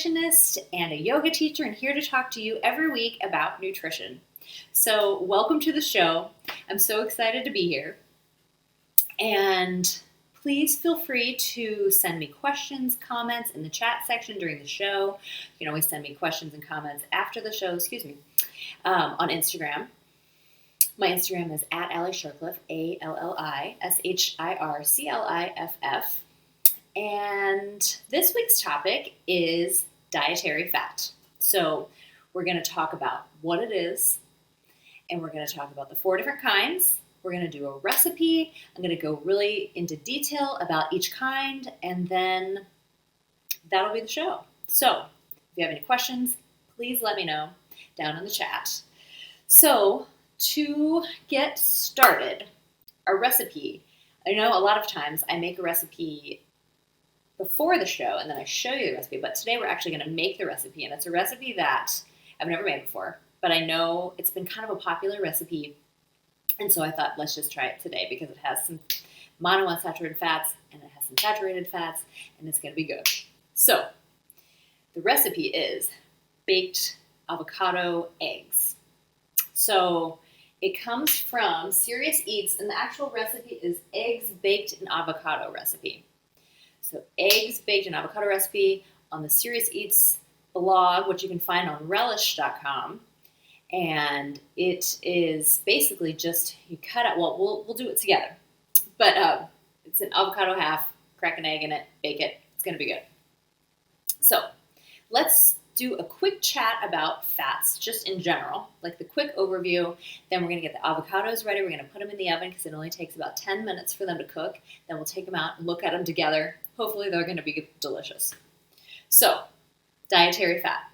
nutritionist and a yoga teacher, and here to talk to you every week about nutrition. So, welcome to the show. I'm so excited to be here. And please feel free to send me questions, comments in the chat section during the show. You can always send me questions and comments after the show, on Instagram. My Instagram is at Alli Shircliff, ALLISHIRCLIFF. And this week's topic is dietary fat. So we're going to talk about what it is, and we're going to talk about the 4 different kinds. We're going to do a recipe. I'm going to go really into detail about each kind, and then that'll be the show. So if you have any questions, please let me know down in the chat. So to get started, a recipe. I know a lot of times I make a recipe before the show and then I show you the recipe, but today we're actually going to make the recipe, and it's a recipe that I've never made before, but I know it's been kind of a popular recipe, and so I thought let's just try it today because it has some monounsaturated fats and it has some saturated fats, and it's going to be good. So the recipe is baked avocado eggs. So it comes from Serious Eats, and the actual recipe is eggs baked in avocado recipe. So eggs baked in avocado recipe on the Serious Eats blog, which you can find on relish.com. And it is basically just, you cut out, well, we'll do it together. But it's an avocado half, crack an egg in it, bake it. It's going to be good. So let's do a quick chat about fats just in general, like the quick overview. Then we're going to get the avocados ready. We're going to put them in the oven because it only takes about 10 minutes for them to cook. Then we'll take them out and look at them together. Hopefully they're going to be delicious. So, dietary fat.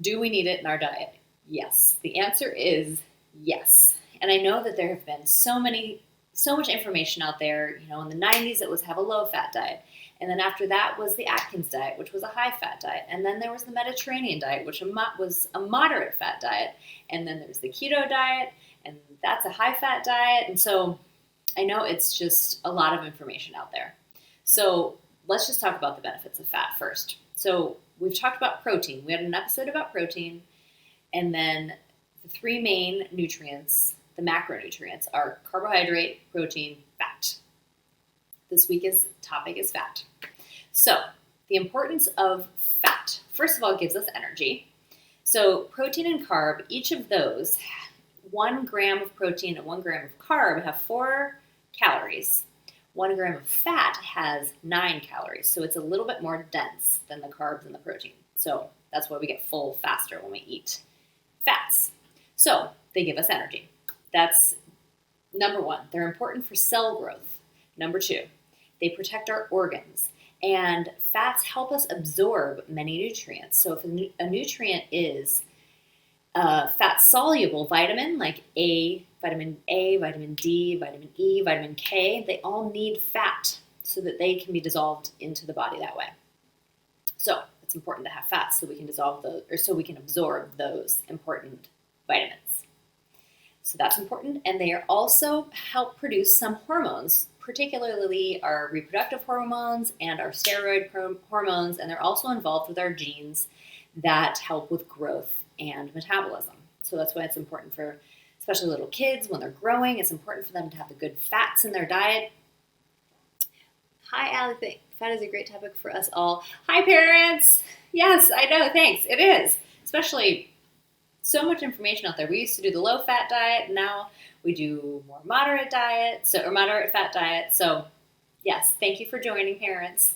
Do we need it in our diet? Yes. The answer is yes. And I know that there have been so much information out there. In the 90s it was have a low-fat diet. And then after that was the Atkins diet, which was a high-fat diet. And then there was the Mediterranean diet, which was a moderate-fat diet. And then there's the keto diet, and that's a high-fat diet. And so I know it's just a lot of information out there. So let's just talk about the benefits of fat first. So we've talked about protein. We had an episode about protein. And then the 3 main nutrients, the macronutrients, are carbohydrate, protein, fat. This week's topic is fat. So the importance of fat. First of all, it gives us energy. So protein and carb, each of those, 1 gram of protein and 1 gram of carb have 4 calories. 1 gram of fat has 9 calories. So it's a little bit more dense than the carbs and the protein. So that's why we get full faster when we eat fats. So they give us energy. That's number 1. They're important for cell growth. Number 2, they protect our organs. And fats help us absorb many nutrients. So if a nutrient is fat-soluble vitamin, like vitamin A, vitamin D, vitamin E, vitamin K, they all need fat so that they can be dissolved into the body that way. So it's important to have fat so we can dissolve those, or so we can absorb those important vitamins. So that's important. And they also help produce some hormones, particularly our reproductive hormones and our steroid hormones, and they're also involved with our genes that help with growth and metabolism. So that's why it's important for, especially little kids, when they're growing, it's important for them to have the good fats in their diet. Hi, Alli. Fat is a great topic for us all. Hi, parents. Yes, I know. Thanks. It is. Especially so much information out there. We used to do the low-fat diet. Now we do more moderate diet, or moderate fat diet. So, yes, thank you for joining, parents.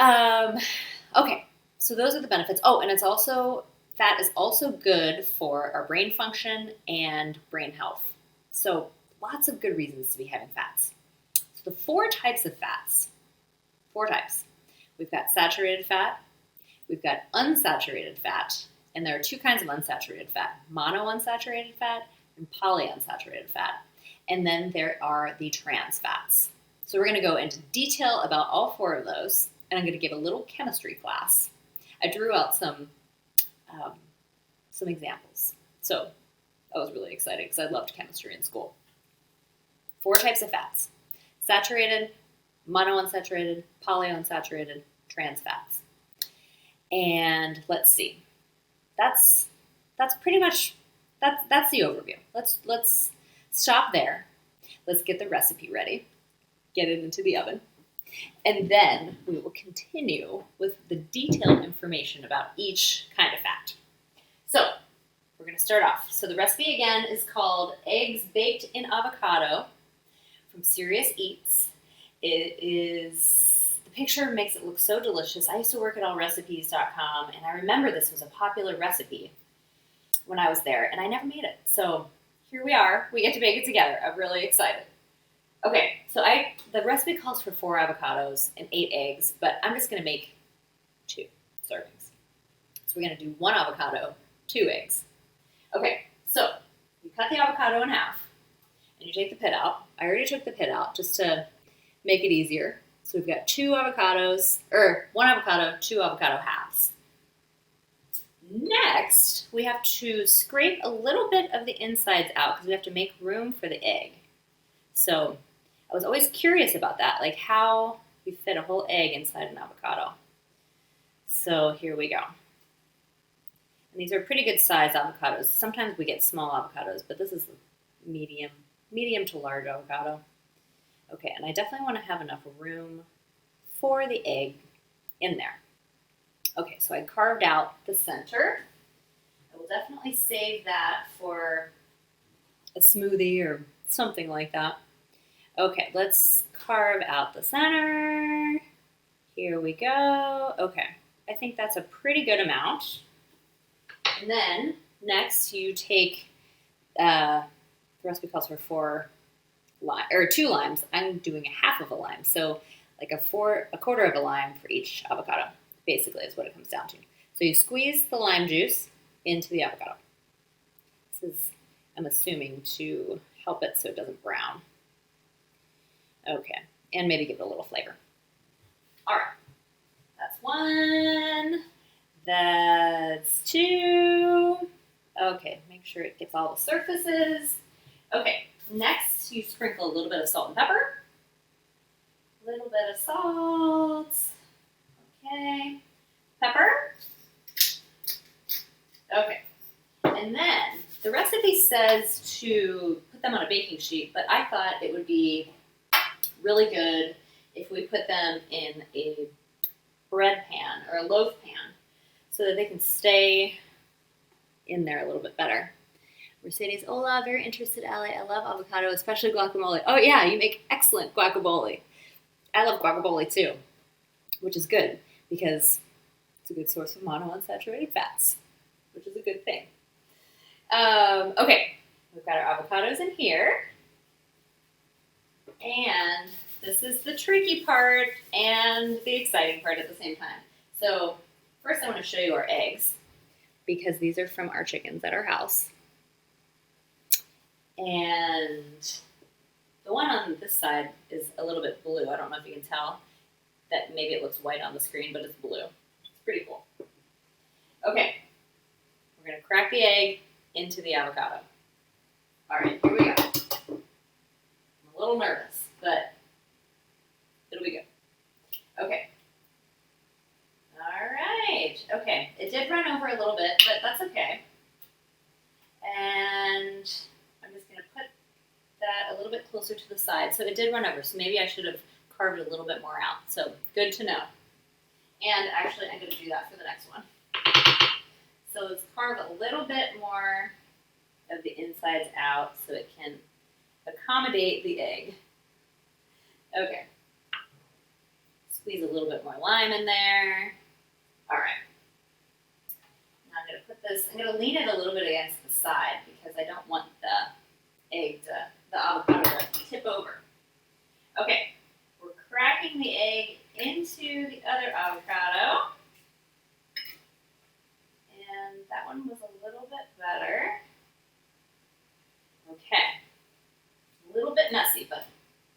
Okay, so those are the benefits. Oh, and fat is also good for our brain function and brain health. So lots of good reasons to be having fats. So the 4 types of fats, 4 types. We've got saturated fat, we've got unsaturated fat, and there are 2 kinds of unsaturated fat, monounsaturated fat and polyunsaturated fat. And then there are the trans fats. So we're going to go into detail about all 4 of those, and I'm going to give a little chemistry class. I drew out some examples. So I was really excited because I loved chemistry in school. 4 types of fats: saturated, monounsaturated, polyunsaturated, trans fats. And let's see. That's pretty much that's the overview. Let's stop there. Let's get the recipe ready. Get it into the oven. And then we will continue with the detailed information about each kind of fat. So we're going to start off. So the recipe again is called Eggs Baked in Avocado from Serious Eats. The picture makes it look so delicious. I used to work at allrecipes.com, and I remember this was a popular recipe when I was there, and I never made it. So here we are. We get to bake it together. I'm really excited. Okay, so the recipe calls for 4 avocados and 8 eggs, but I'm just going to make 2 servings. So we're going to do 1 avocado, 2 eggs. Okay, so you cut the avocado in half, and you take the pit out. I already took the pit out just to make it easier. So we've got 2 avocados, or 1 avocado, 2 avocado halves. Next, we have to scrape a little bit of the insides out because we have to make room for the egg. So I was always curious about that, like how you fit a whole egg inside an avocado. So here we go. And these are pretty good size avocados. Sometimes we get small avocados, but this is medium to large avocado. Okay, and I definitely want to have enough room for the egg in there. Okay, so I carved out the center. I will definitely save that for a smoothie or something like that. Okay, let's carve out the center. Here we go. Okay, I think that's a pretty good amount. And then next you take, the recipe calls for 2 limes. I'm doing a half of a lime, so like a quarter of a lime for each avocado, basically is what it comes down to. So you squeeze the lime juice into the avocado. This is, I'm assuming, to help it so it doesn't brown. Okay, and maybe give it a little flavor. All right, that's 1. That's 2. Okay, make sure it gets all the surfaces. Okay, next you sprinkle a little bit of salt and pepper. A little bit of salt. Okay, pepper. Okay, and then the recipe says to put them on a baking sheet, but I thought it would be really good if we put them in a bread pan or a loaf pan so that they can stay in there a little bit better. Mercedes, hola, very interested, Alli. I love avocado, especially guacamole. Oh yeah, you make excellent guacamole. I love guacamole too, which is good because it's a good source of monounsaturated fats, which is a good thing. Okay, we've got our avocados in here. And this is the tricky part and the exciting part at the same time. So first I want to show you our eggs because these are from our chickens at our house. And the one on this side is a little bit blue. I don't know if you can tell that maybe it looks white on the screen, but it's blue. It's pretty cool. Okay, we're going to crack the egg into the avocado. All right, here we go. I'm a little nervous, but it'll be good. Okay. All right. Okay, it did run over a little bit, but that's okay. And I'm just going to put that a little bit closer to the side. So it did run over, so maybe I should have carved a little bit more out. So good to know. And actually, I'm going to do that for the next one. So let's carve a little bit more of the insides out so it can accommodate the egg. Okay. Squeeze a little bit more lime in there. All right. Now I'm going to put this, I'm going to lean it a little bit against the side because I don't want the avocado to tip over. Okay. We're cracking the egg into the other avocado. And that one was a little bit better. Okay. A little bit messy, but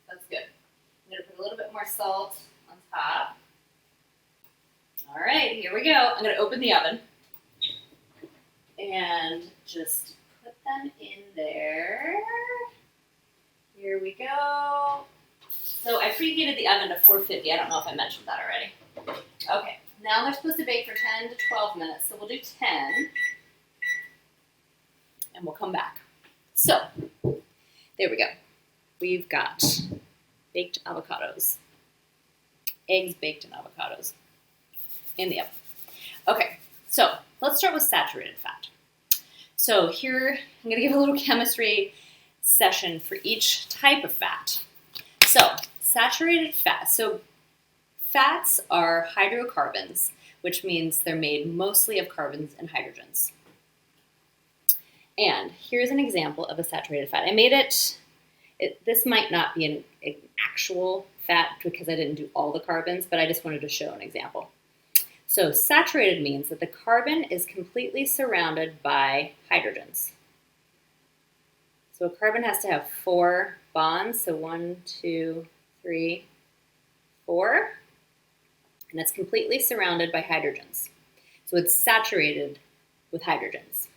that's good. I'm going to put a little bit more salt on top. All right, here we go. I'm going to open the oven and just put them in there. Here we go. So I preheated the oven to 450. I don't know if I mentioned that already. Okay, now they're supposed to bake for 10 to 12 minutes, so we'll do 10. And we'll come back. So, there we go. We've got baked avocados. Eggs baked in avocados in the oven. Okay, so let's start with saturated fat. So here, I'm going to give a little chemistry session for each type of fat. So, saturated fat. So, fats are hydrocarbons, which means they're made mostly of carbons and hydrogens. And here's an example of a saturated fat. I made it this might not be an actual fat because I didn't do all the carbons, but I just wanted to show an example. So saturated means that the carbon is completely surrounded by hydrogens. So a carbon has to have 4 bonds, so 1, 2, 3, 4, and it's completely surrounded by hydrogens. So it's saturated with hydrogens.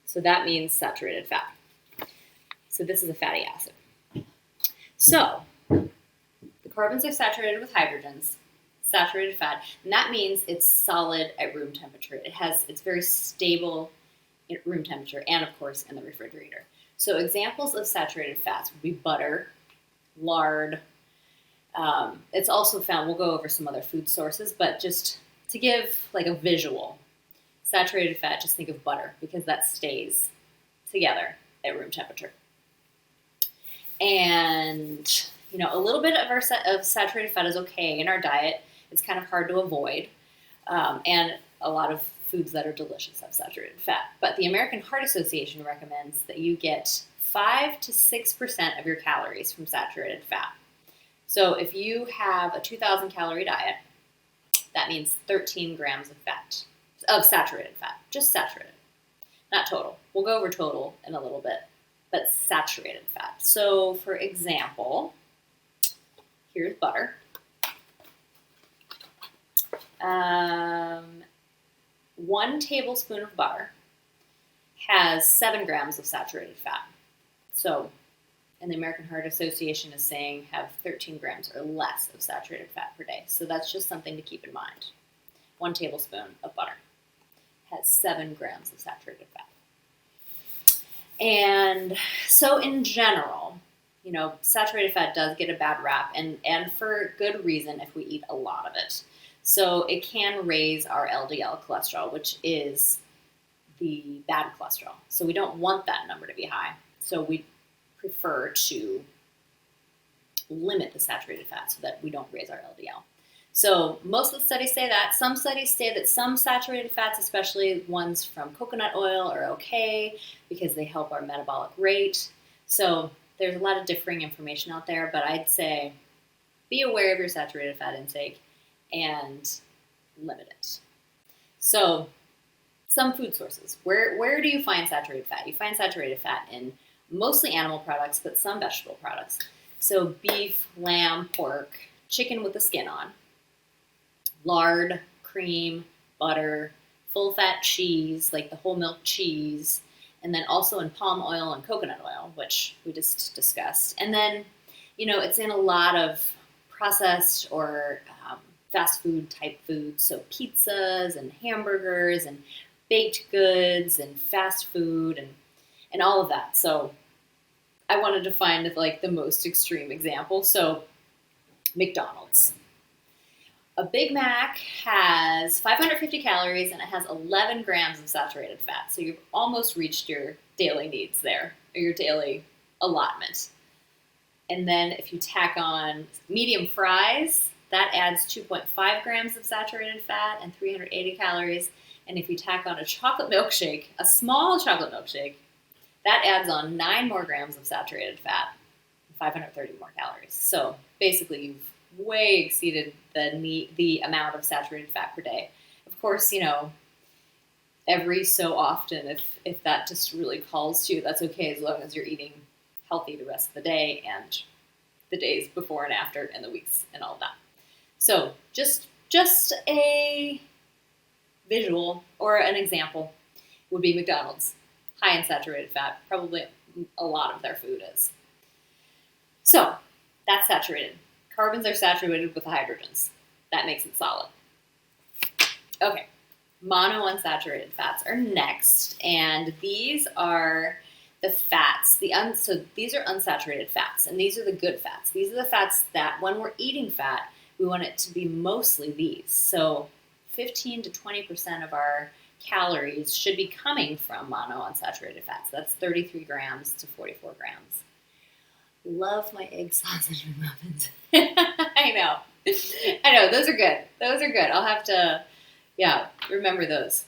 So that means saturated fat. So this is a fatty acid. So the carbons are saturated with hydrogens, saturated fat, and that means it's solid at room temperature. It's very stable at room temperature and, of course, in the refrigerator. So examples of saturated fats would be butter, lard. It's also found, we'll go over some other food sources, but just to give like a visual, saturated fat, just think of butter because that stays together at room temperature. And, you know, a little bit of saturated fat is okay in our diet. It's kind of hard to avoid. And a lot of foods that are delicious have saturated fat. But the American Heart Association recommends that you get 5 to 6% of your calories from saturated fat. So if you have a 2,000 calorie diet, that means 13 grams of saturated fat, just saturated, not total. We'll go over total in a little bit, but saturated fat. So for example, here's butter. 1 tablespoon of butter has 7 grams of saturated fat. So, and the American Heart Association is saying have 13 grams or less of saturated fat per day. So that's just something to keep in mind. 1 tablespoon of butter has 7 grams of saturated fat. And so in general, you know, saturated fat does get a bad rap, and for good reason if we eat a lot of it. So it can raise our LDL cholesterol, which is the bad cholesterol. So we don't want that number to be high. So we prefer to limit the saturated fat so that we don't raise our LDL. So most of the studies say that. Some studies say that some saturated fats, especially ones from coconut oil, are okay because they help our metabolic rate. So there's a lot of differing information out there, but I'd say be aware of your saturated fat intake and limit it. So some food sources. Where do you find saturated fat? You find saturated fat in mostly animal products, but some vegetable products. So beef, lamb, pork, chicken with the skin on, lard, cream, butter, full-fat cheese, like the whole milk cheese, and then also in palm oil and coconut oil, which we just discussed. And then, you know, it's in a lot of processed or fast food type foods, so pizzas and hamburgers and baked goods and fast food and all of that. So I wanted to find like the most extreme example. So McDonald's. A Big Mac has 550 calories and it has 11 grams of saturated fat. So you've almost reached your daily needs there, or your daily allotment. And then if you tack on medium fries, that adds 2.5 grams of saturated fat and 380 calories. And if you tack on a chocolate milkshake, a small chocolate milkshake, that adds on 9 more grams of saturated fat and 530 more calories. So basically you've way exceeded the amount of saturated fat per day. Of course, you know, every so often, if that just really calls to you, that's okay as long as you're eating healthy the rest of the day and the days before and after and the weeks and all of that. So just a visual or an example would be McDonald's. High in saturated fat, probably a lot of their food is. So that's saturated. Carbons are saturated with hydrogens. That makes it solid. Okay, monounsaturated fats are next, and these are the fats. So these are unsaturated fats, and these are the good fats. These are the fats that when we're eating fat, we want it to be mostly these. So 15 to 20% of our calories should be coming from monounsaturated fats. That's 33 grams to 44 grams. Love my egg sausage muffins. I know. Those are good. I'll have to, remember those.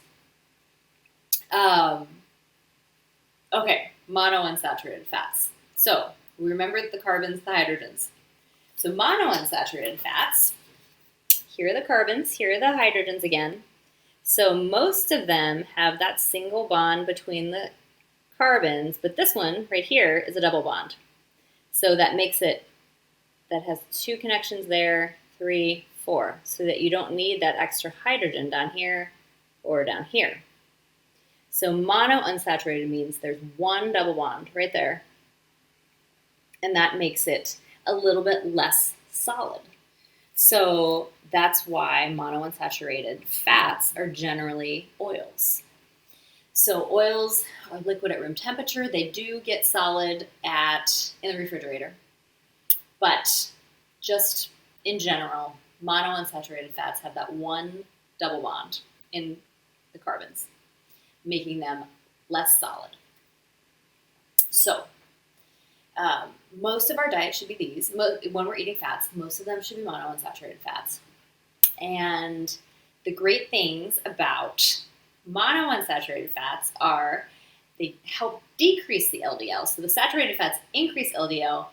Okay, monounsaturated fats. So we remember the carbons, the hydrogens. So monounsaturated fats, here are the carbons, here are the hydrogens again. So most of them have that single bond between the carbons, but this one right here is a double bond. So that makes it, that has 2 connections there, 3, 4, so that you don't need that extra hydrogen down here or down here. So monounsaturated means there's 1 double bond right there, and that makes it a little bit less solid. So that's why monounsaturated fats are generally oils. So oils are liquid at room temperature. They do get solid in the refrigerator. But just in general, monounsaturated fats have that 1 double bond in the carbons, making them less solid. So most of our diet should be these. When we're eating fats, most of them should be monounsaturated fats. And the great things about monounsaturated fats are they help decrease the LDL. So the saturated fats increase LDL,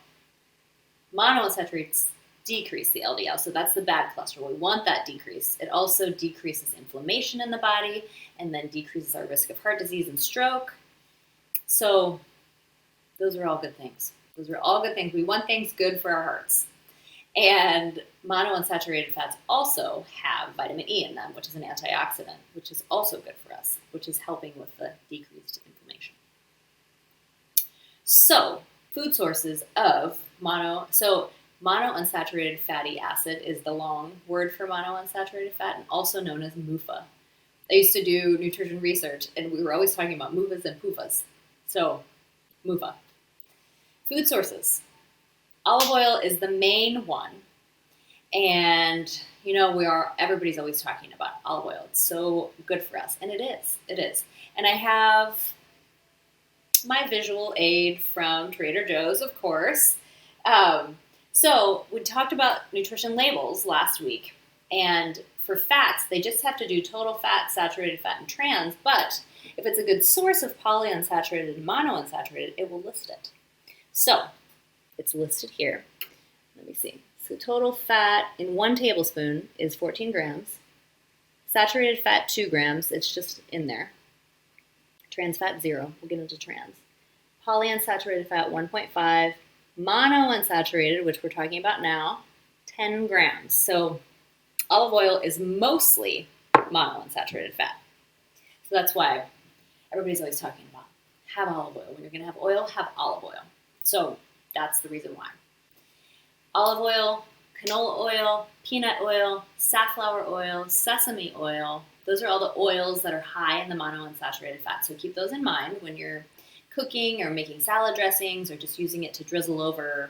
monounsaturated decrease the LDL. So that's the bad cholesterol. We want that decrease. It also decreases inflammation in the body and then decreases our risk of heart disease and stroke. So those are all good things. We want things good for our hearts. And monounsaturated fats also have vitamin E in them, which is an antioxidant, which is also good for us, which is helping with the decreased inflammation. So, food sources of monounsaturated fatty acid is the long word for monounsaturated fat, and also known as MUFA. I used to do nutrition research, and we were always talking about MUFAs and PUFAs. So, MUFA. Food sources. Olive oil is the main one. And, everybody's always talking about olive oil. It's so good for us. And it is. And I have my visual aid from Trader Joe's, of course. So we talked about nutrition labels last week. And for fats, they just have to do total fat, saturated fat, and trans. But if it's a good source of polyunsaturated and monounsaturated, it will list it. So it's listed here. Let me see. So total fat in 1 tablespoon is 14 grams. Saturated fat, 2 grams. It's just in there. Trans fat, 0. We'll get into trans. Polyunsaturated fat, 1.5. Monounsaturated, which we're talking about now, 10 grams. So olive oil is mostly monounsaturated fat. So that's why everybody's always talking about have olive oil. When you're going to have oil, have olive oil. So that's the reason why. Olive oil, canola oil, peanut oil, safflower oil, sesame oil. Those are all the oils that are high in the monounsaturated fat. So keep those in mind when you're cooking or making salad dressings or just using it to drizzle over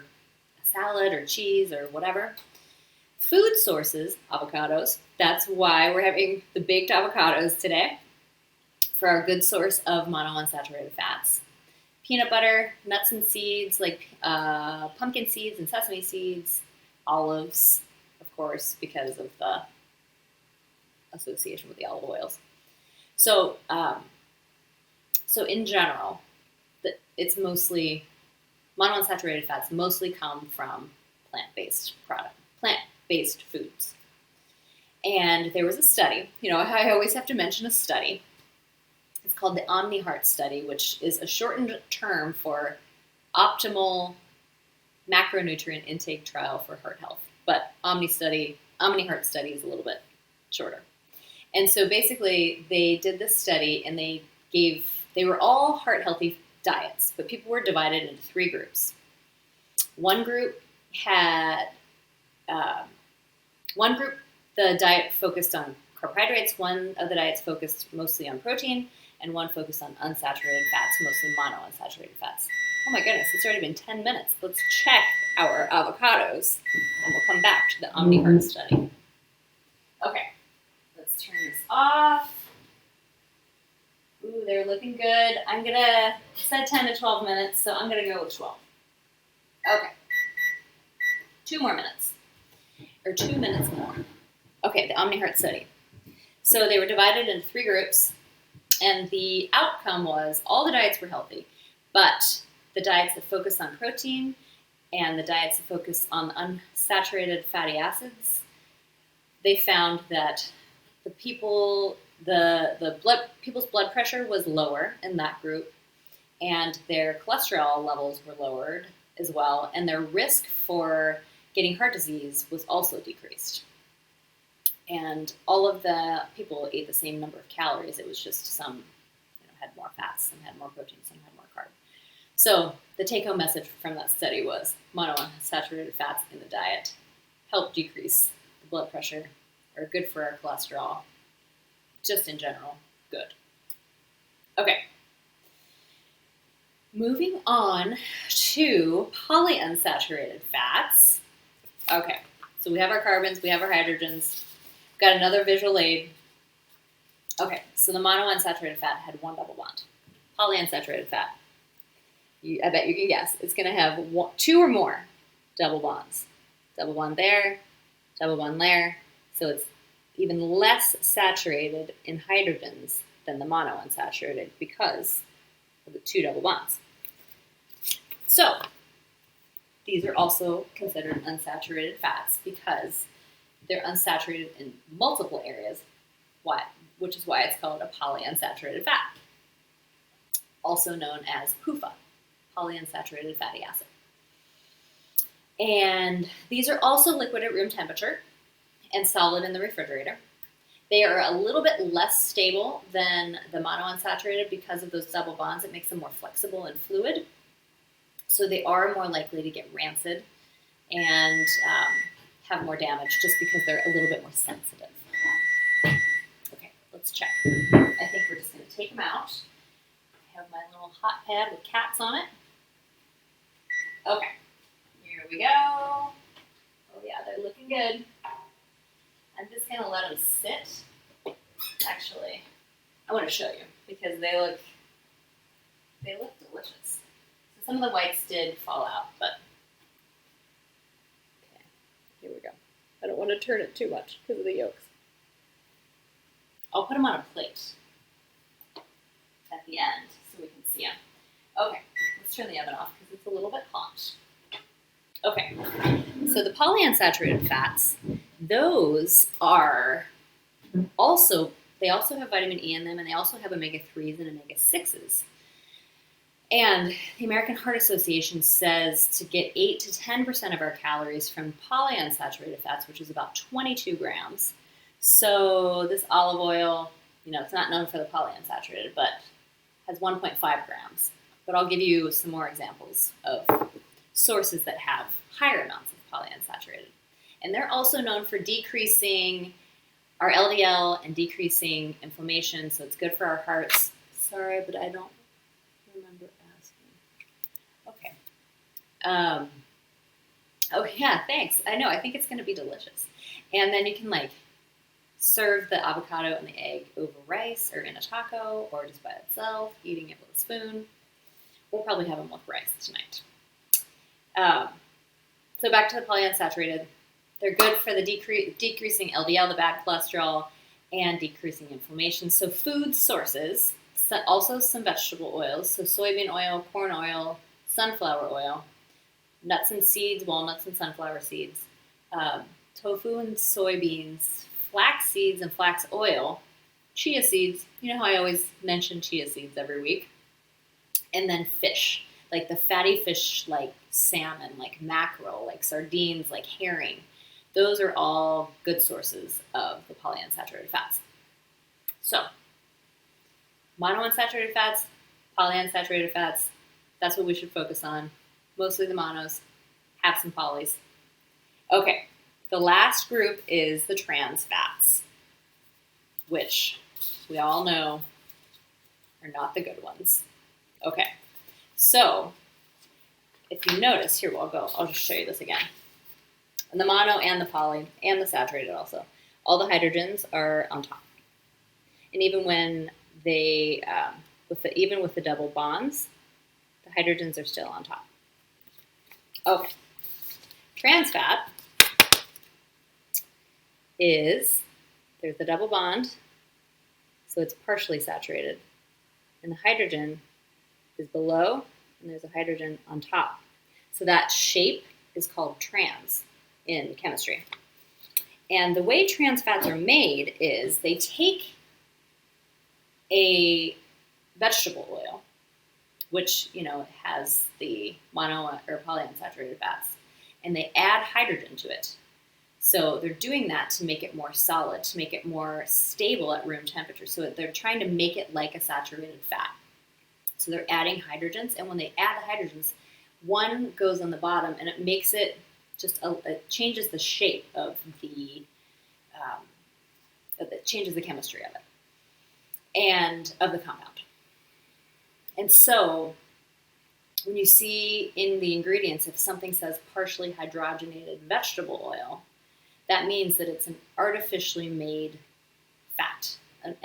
a salad or cheese or whatever. Food sources, avocados. That's why we're having the baked avocados today for our good source of monounsaturated fats. Peanut butter, nuts and seeds like pumpkin seeds and sesame seeds, olives, of course, because of the association with the olive oils. So in general, it's mostly monounsaturated fats mostly come from plant-based foods. And there was a study. I always have to mention a study. It's called the OmniHeart study, which is a shortened term for optimal macronutrient intake trial for heart health. But OmniHeart study is a little bit shorter. And so basically they did this study and they were all heart healthy diets, but people were divided into 3 groups. One group the diet focused on carbohydrates, one of the diets focused mostly on protein, and one focused on unsaturated fats, mostly monounsaturated fats. Oh my goodness, it's already been 10 minutes. Let's check our avocados, and we'll come back to the OmniHeart study. Okay, let's turn this off. Ooh, they're looking good. I'm gonna set 10 to 12 minutes, so I'm gonna go with 12. Okay, 2 more minutes, or 2 minutes more. Okay, the OmniHeart study. So they were divided into 3 groups, and the outcome was all the diets were healthy, but the diets that focused on protein and the diets that focused on unsaturated fatty acids, they found that people's blood pressure was lower in that group, and their cholesterol levels were lowered as well, and their risk for getting heart disease was also decreased. And all of the people ate the same number of calories. It was just some had more fats, some had more protein, some had more carb. So the take-home message from that study was monounsaturated fats in the diet help decrease the blood pressure, are good for our cholesterol, just in general, good. Okay. Moving on to polyunsaturated fats. Okay, so we have our carbons, we have our hydrogens. Got another visual aid. Okay, so the monounsaturated fat had 1 double bond. Polyunsaturated fat, I bet you can guess, it's going to have 2 or more double bonds. Double bond there, double bond there. So it's even less saturated in hydrogens than the monounsaturated because of the 2 double bonds. So these are also considered unsaturated fats because they're unsaturated in multiple areas, which is why it's called a polyunsaturated fat, also known as PUFA, polyunsaturated fatty acid. And these are also liquid at room temperature and solid in the refrigerator. They are a little bit less stable than the monounsaturated because of those double bonds. It makes them more flexible and fluid. So they are more likely to get rancid and have more damage just because they're a little bit more sensitive. Okay, let's check. I think we're just going to take them out. I have my little hot pad with caps on it. Okay, here we go. Oh yeah, they're looking good. I'm just going to let them sit. Actually, I want to show you because they look delicious. So some of the whites did fall out, but okay, here we go. I don't want to turn it too much because of the yolks. I'll put them on a plate at the end so we can see them. Okay, let's turn the oven off because it's a little bit hot. Okay, so the polyunsaturated fats, those are also, they also have vitamin E in them, and they also have omega-3s and omega-6s. And the American Heart Association says to get 8 to 10% of our calories from polyunsaturated fats, which is about 22 grams. So this olive oil, it's not known for the polyunsaturated, but has 1.5 grams. But I'll give you some more examples of sources that have higher amounts of polyunsaturated. And they're also known for decreasing our LDL and decreasing inflammation, so it's good for our hearts. Sorry, but I don't remember asking. Okay. Oh, yeah, thanks. I know, I think it's going to be delicious. And then you can, serve the avocado and the egg over rice or in a taco or just by itself, eating it with a spoon. We'll probably have them with rice tonight. So back to the polyunsaturated. They're good for the decreasing LDL, the bad cholesterol, and decreasing inflammation. So food sources, also some vegetable oils, so soybean oil, corn oil, sunflower oil, nuts and seeds, walnuts and sunflower seeds, tofu and soybeans, flax seeds and flax oil, chia seeds. You know how I always mention chia seeds every week. And then fish, like the fatty fish like salmon, like mackerel, like sardines, like herring. Those are all good sources of the polyunsaturated fats. So, monounsaturated fats, polyunsaturated fats, that's what we should focus on. Mostly the monos, have some polys. Okay, the last group is the trans fats. which we all know are not the good ones. Okay, so if you notice, here I'll just show you this again. And the mono and the poly and the saturated also, all the hydrogens are on top. And even when they, even with the double bonds, the hydrogens are still on top. Okay, trans fat there's the double bond, so it's partially saturated. And the hydrogen is below, and there's a hydrogen on top. So that shape is called trans in chemistry. And the way trans fats are made is they take a vegetable oil, which has the mono or polyunsaturated fats, and they add hydrogen to it. So they're doing that to make it more solid, to make it more stable at room temperature. So they're trying to make it like a saturated fat. So they're adding hydrogens, and when they add the hydrogens, one goes on the bottom, and it makes it it changes the shape of it changes the chemistry of it and of the compound. And so when you see in the ingredients, if something says partially hydrogenated vegetable oil, that means that it's an artificially made fat, and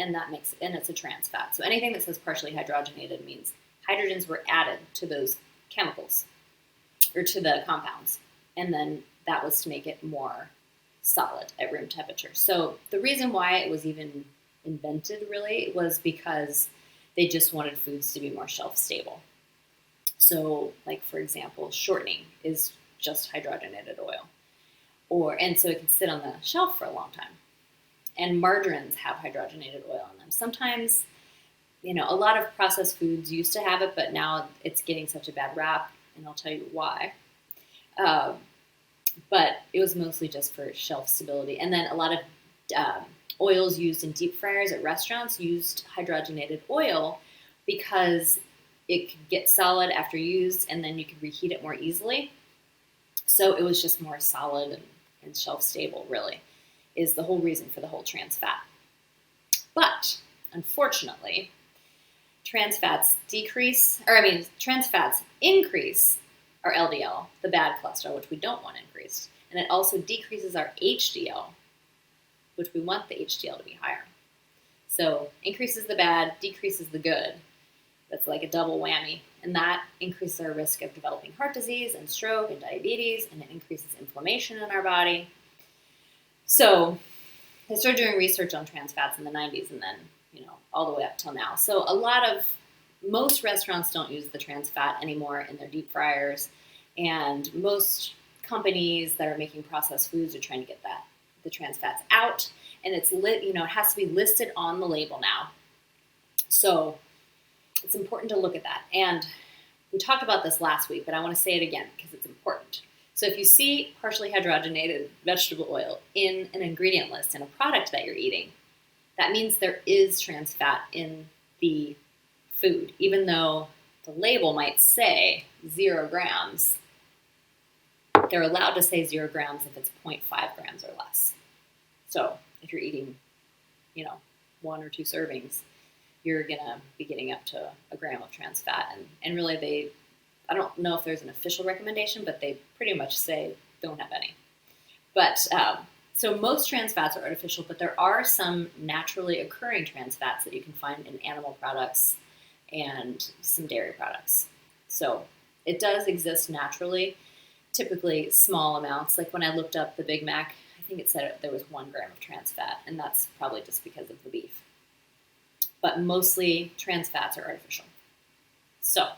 it's a trans fat. So anything that says partially hydrogenated means hydrogens were added to those chemicals or to the compounds, and then that was to make it more solid at room temperature. So the reason why it was even invented really was because they just wanted foods to be more shelf stable. So, like for example, shortening is just hydrogenated oil. And so it can sit on the shelf for a long time. And margarines have hydrogenated oil in them. Sometimes, a lot of processed foods used to have it, but now it's getting such a bad rap, and I'll tell you why. But it was mostly just for shelf stability. And then a lot of oils used in deep fryers at restaurants used hydrogenated oil because it could get solid after used, and then you could reheat it more easily. So it was just more solid and shelf stable, really, is the whole reason for the whole trans fat. But unfortunately, trans fats increase our LDL, the bad cholesterol, which we don't want increased. And it also decreases our HDL, which we want the HDL to be higher. So increases the bad, decreases the good. That's like a double whammy. And that increases our risk of developing heart disease and stroke and diabetes, and it increases inflammation in our body. So they started doing research on trans fats in the 90s, and then, all the way up till now. So most restaurants don't use the trans fat anymore in their deep fryers, and most companies that are making processed foods are trying to get the trans fats out, and it has to be listed on the label now. So it's important to look at that. And we talked about this last week, but I want to say it again because it's important. So if you see partially hydrogenated vegetable oil in an ingredient list in a product that you're eating, that means there is trans fat in the food, even though the label might say 0 grams. They're allowed to say 0 grams if it's 0.5 grams or less. So if you're eating, 1 or 2 servings, you're going to be getting up to a gram of trans fat. And really I don't know if there's an official recommendation, but they pretty much say don't have any. But so most trans fats are artificial, but there are some naturally occurring trans fats that you can find in animal products and some dairy products. So it does exist naturally, typically small amounts. Like when I looked up the Big Mac, I think it said there was 1 gram of trans fat, and that's probably just because of the beef. But mostly trans fats are artificial. So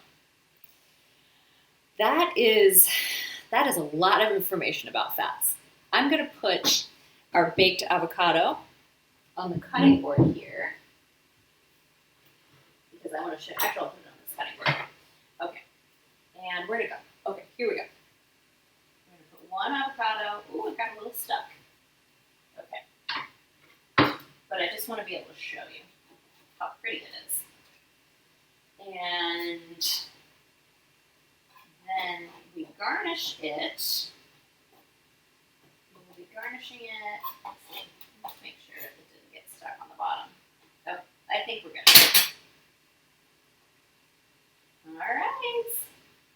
that is a lot of information about fats. I'm going to put our baked avocado on the cutting board here because I want to show. Actually, I'll put it on this cutting board. Okay. And where'd it go? Okay, here we go. I'm going to put 1 avocado. Ooh, it got a little stuck. Okay. But I just want to be able to show you how pretty it is. And then we garnish it. We'll be garnishing it. Let's make sure it didn't get stuck on the bottom. Oh, I think we're good. All right.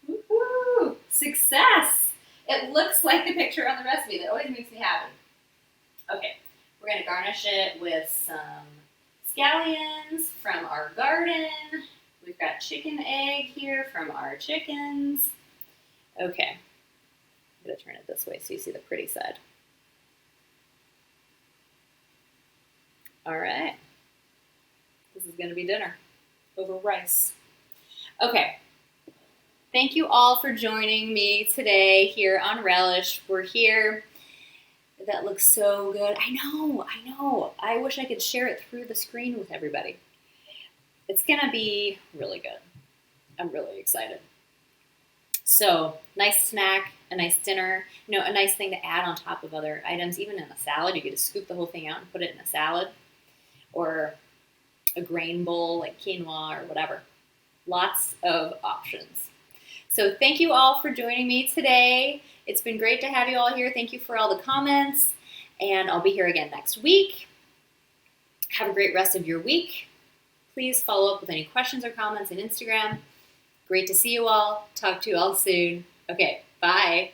Woohoo! Success! It looks like the picture on the recipe. That always makes me happy. Okay, we're going to garnish it with some scallions from our garden. We've got chicken egg here from our chickens. Okay, I'm going to turn it this way so you see the pretty side. All right, this is going to be dinner over rice. Okay, thank you all for joining me today here on Relish. We're here. That looks so good. I know. I wish I could share it through the screen with everybody. It's going to be really good. I'm really excited. So, nice snack, a nice dinner, a nice thing to add on top of other items. Even in a salad, you get to scoop the whole thing out and put it in a salad or a grain bowl like quinoa or whatever. Lots of options. So thank you all for joining me today. It's been great to have you all here. Thank you for all the comments. And I'll be here again next week. Have a great rest of your week. Please follow up with any questions or comments on Instagram. Great to see you all. Talk to you all soon. Okay, bye.